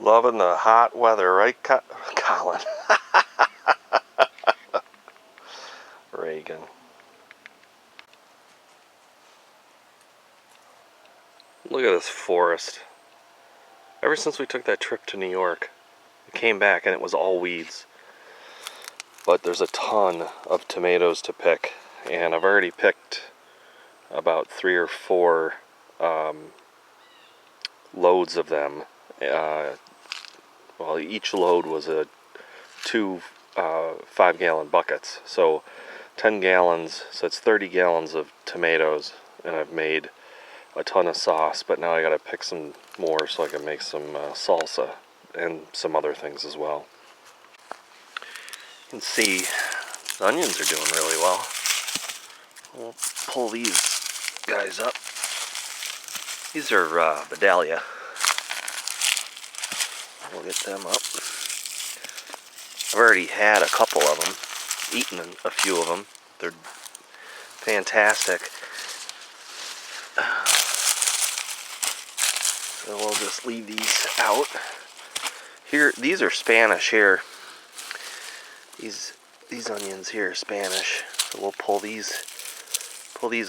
Loving the hot weather, right, Colin? Reagan. Look at this forest. Ever since we took that trip to New York, we came back and it was all weeds. But there's a ton of tomatoes to pick, and I've already picked about 3 or 4 loads of them. Well, each load was a 2 5-gallon buckets, so 10 gallons, so it's 30 gallons of tomatoes, and I've made a ton of sauce, but now I gotta pick some more so I can make some salsa and some other things as well. You can see the onions are doing really well. We'll pull these guys up. These are Vidalia. We'll get them up. I've already had a couple of them, eaten a few of them. They're fantastic. So we'll just leave these out. Here, these are Spanish here. These onions here are Spanish. So we'll pull these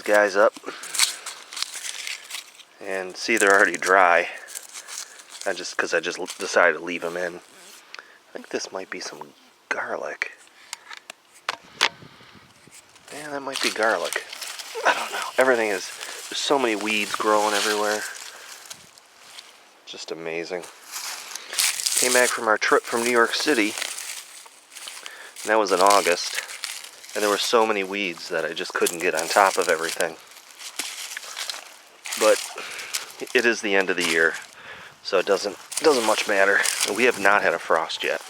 guys up. And see, they're already dry. Because I just decided to leave them in. I think this might be some garlic. Yeah, that might be garlic. I don't know. There's so many weeds growing everywhere. Just amazing. Came back from our trip from New York City, and that was in August, and there were so many weeds that I just couldn't get on top of everything. But it is the end of the year, so it doesn't much matter. And we have not had a frost yet.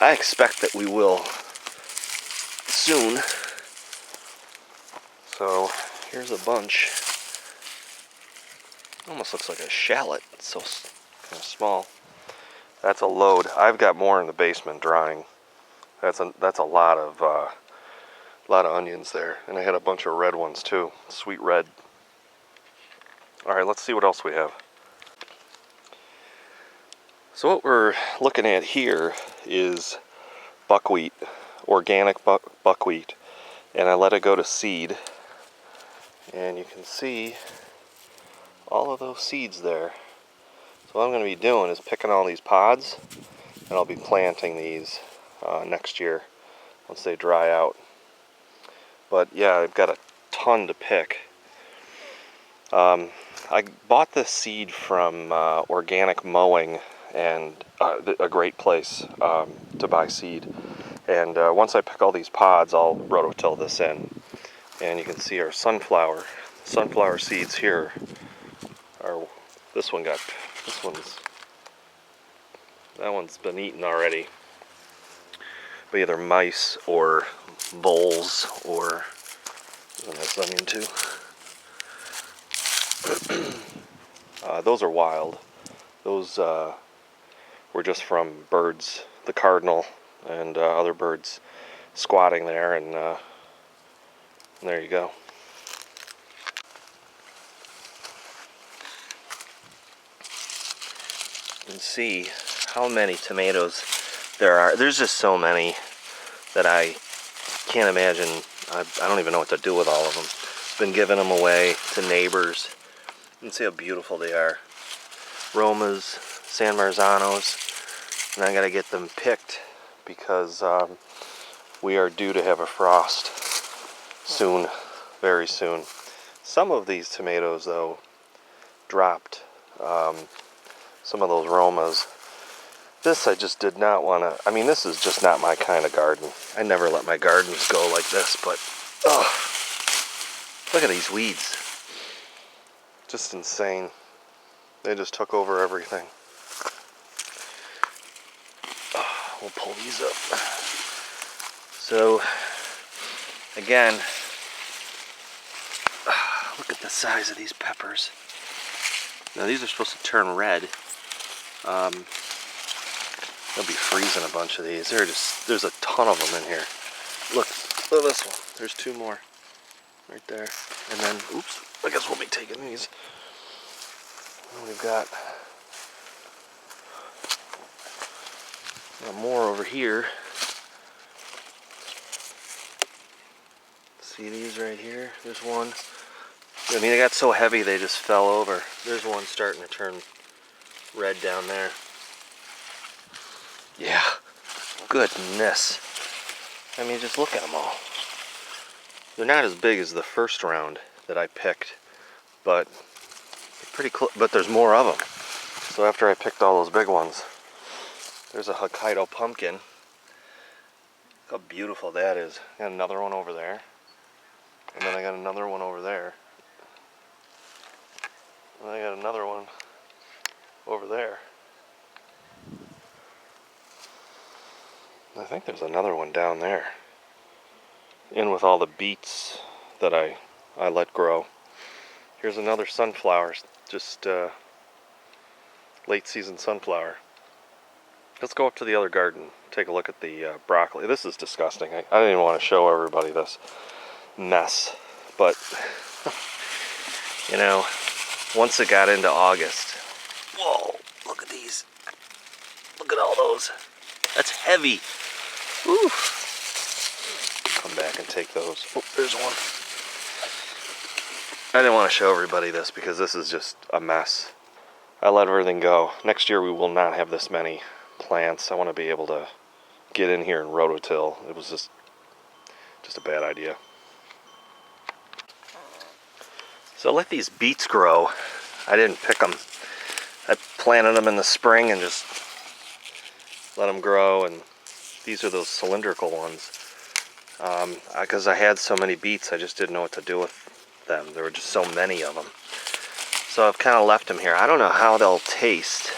I expect that we will soon. So here's a bunch. Almost looks like a shallot. It's so kind of small. That's a load. I've got more in the basement drying. That's a lot of onions there, and I had a bunch of red ones too. Sweet red. All right, let's see what else we have. So what we're looking at here is buckwheat, organic buckwheat, and I let it go to seed, and you can see all of those seeds there. So what I'm going to be doing is picking all these pods, and I'll be planting these next year once they dry out. But yeah, I've got a ton to pick. I bought this seed from Organic Mowing, and a great place to buy seed. And once I pick all these pods, I'll rototill this in. And you can see our sunflower seeds here are, that one's been eaten already by either mice or voles, or there's a nice onion too. Those are wild. Those were just from birds, the cardinal and other birds squatting there, and there you go. You can see how many tomatoes there are. There's just so many that I can't imagine. I don't even know what to do with all of them. Been giving them away to neighbors. You can see how beautiful they are. Romas, San Marzanos, and I gotta get them picked because we are due to have a frost soon, very soon. Some of these tomatoes, though, dropped. Some of those Romas. This I just did not want to. I mean, this is just not my kind of garden. I never let my gardens go like this, but look at these weeds. Just insane. They just took over everything. We'll pull these up. So, again, look at the size of these peppers. Now these are supposed to turn red. They'll be freezing a bunch of these. There's a ton of them in here. Look at this one. There's 2 more right there. And then, oops, I guess we'll be taking these. We've got more over here. See these right here? There's one. I mean, they got so heavy they just fell over. There's one starting to turn red down there. Yeah, goodness. I mean, just look at them all. They're not as big as the first round that I picked, but they're pretty close. But there's more of them. So after I picked all those big ones, there's a Hokkaido pumpkin. Look how beautiful that is. I got another one over there. And then I got another one over there. And I got another one over there. I think there's another one down there. In with all the beets that I let grow. Here's another sunflower, just late season sunflower. Let's go up to the other garden, take a look at the broccoli. This is disgusting. I didn't even want to show everybody this mess, but you know, once it got into August, whoa, look at these. Look at all those. That's heavy. Woo. Come back and take those. Oh, there's one. I didn't want to show everybody this because this is just a mess. I let everything go. Next year we will not have this many plants. I want to be able to get in here and rototill. It was just a bad idea. So I let these beets grow. I didn't pick them. I planted them in the spring and just let them grow, and these are those cylindrical ones. Because I had so many beets, I just didn't know what to do with them. There were just so many of them. So I've kind of left them here. I don't know how they'll taste.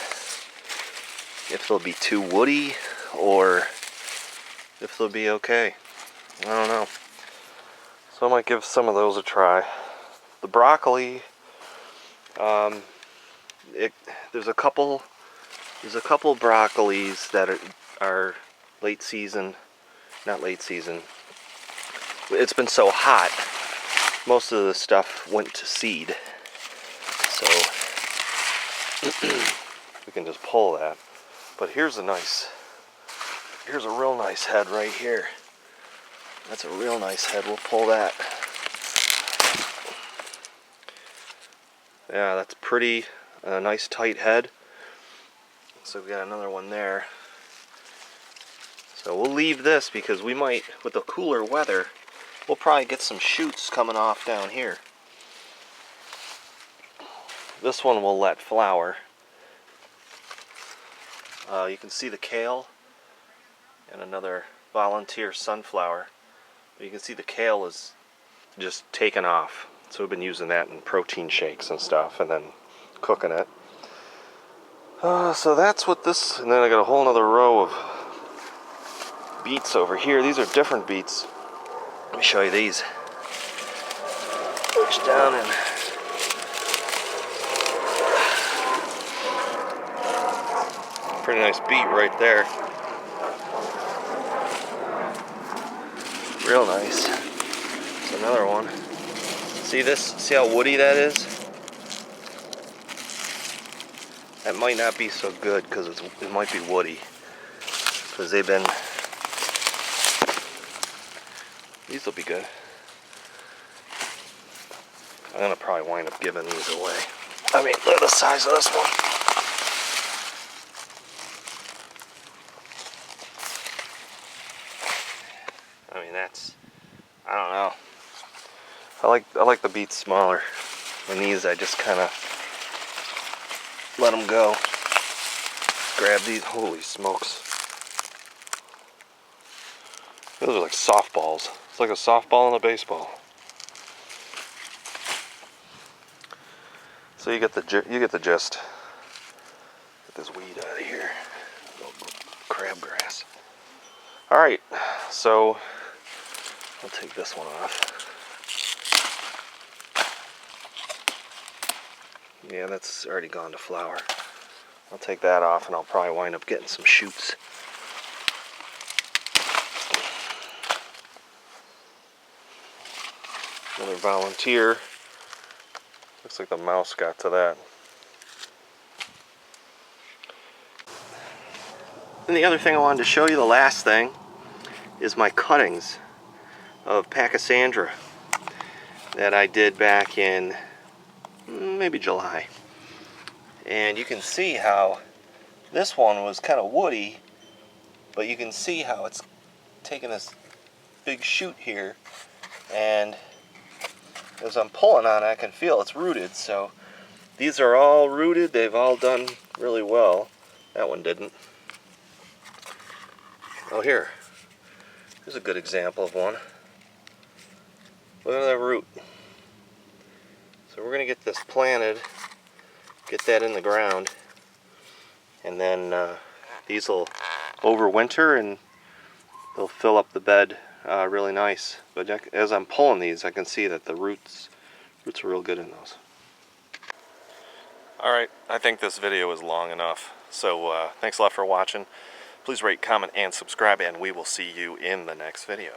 If they'll be too woody or if they'll be okay. I don't know. So I might give some of those a try. The broccoli, there's a couple broccolis that are late season, not late season. It's been so hot, most of the stuff went to seed. So we can just pull that. But here's a real nice head right here. That's a real nice head. We'll pull that. Yeah, that's pretty. A nice tight head. So we got another one there. So we'll leave this because we might, with the cooler weather, we'll probably get some shoots coming off down here. This one will let flower. You can see the kale and another volunteer sunflower. But you can see the kale is just taken off. So we've been using that in protein shakes and stuff, and then cooking it. So that's what this, and then I got a whole other row of beets over here. These are different beets. Let me show you these. Reach down and pretty nice beet right there. Real nice. There's another one. See this? See how woody that is? That might not be so good because it might be woody. Because they've been... These will be good. I'm going to probably wind up giving these away. I mean, look at the size of this one. I mean, that's... I don't know. I like the beets smaller. And these I just kind of let them go. Grab these. Holy smokes. Those are like softballs. It's like a softball and a baseball. So you get the gist. Get this weed out of here. Crabgrass. All right. So I'll take this one off. Yeah, that's already gone to flower. I'll take that off and I'll probably wind up getting some shoots. Another volunteer. Looks like the mouse got to that. And the other thing I wanted to show you, the last thing, is my cuttings of Pachysandra that I did back in maybe July. And you can see how this one was kind of woody, but you can see how it's taking this big shoot here, and as I'm pulling on it, I can feel it's rooted. So these are all rooted. They've all done really well. That one didn't. Oh, here's a good example of one. Look at that root. So we're going to get this planted, get that in the ground, and then these will overwinter and they'll fill up the bed really nice. But as I'm pulling these, I can see that the roots are real good in those. Alright, I think this video is long enough. So thanks a lot for watching. Please rate, comment, and subscribe, and we will see you in the next video.